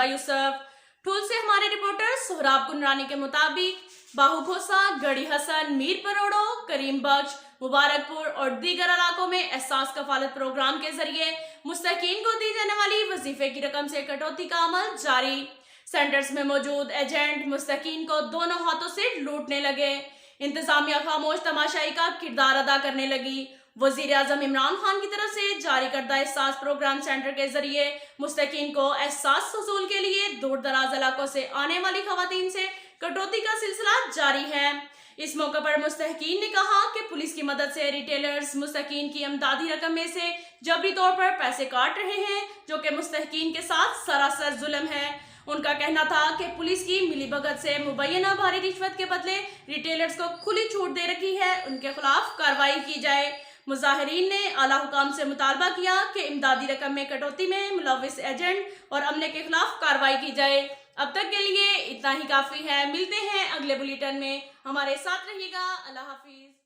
तैयबा यूसुफ। ठुल से हमारे रिपोर्टर सोहराब कुनरानी के मुताबिक बाहू-घोसा, गढ़ी हसन, मीर परोड़ो, करीम बख्श, मुबारकपुर और दीगर इलाकों में एहसास कफालत प्रोग्राम के जरिए मुस्तकीन को दी जाने वाली वजीफे की रकम से कटौती का अमल जारी। सेंटर्स में मौजूद एजेंट मुस्तकीन को दोनों हाथों से लूटने लगे। इंतजामिया खामोश तमाशाई का किरदार अदा करने लगी। वजीर आजम इमरान खान की तरफ से जारी करदा एहसास प्रोग्राम सेंटर के जरिए मुस्तकीन को एहसास वसूल के लिए दूर दराज इलाकों से आने वाली खवातीन से कटौती का सिलसिला जारी है। इस मौके पर मुस्तकीन ने कहा कि पुलिस की मदद से रिटेलर्स मुस्तकीन की इमदादी रकम में से जबरी तौर पर पैसे काट रहे हैं, जो कि मुस्तकीन के साथ सरासर जुल्म है। उनका कहना था कि पुलिस की मिलीभगत से मुबैना भारी रिश्वत के बदले रिटेलर्स को खुली छूट दे रखी है, उनके खिलाफ कार्रवाई की जाए। मुजाहिरीन ने आला हुकाम से मुतालबा किया कि इमदादी रकम में कटौती में मुलविस एजेंट और अमले के खिलाफ कार्रवाई की जाए। अब तक के लिए इतना ही काफी है। मिलते हैं अगले बुलेटिन में, हमारे साथ रहिएगा। अल्लाह हाफिज।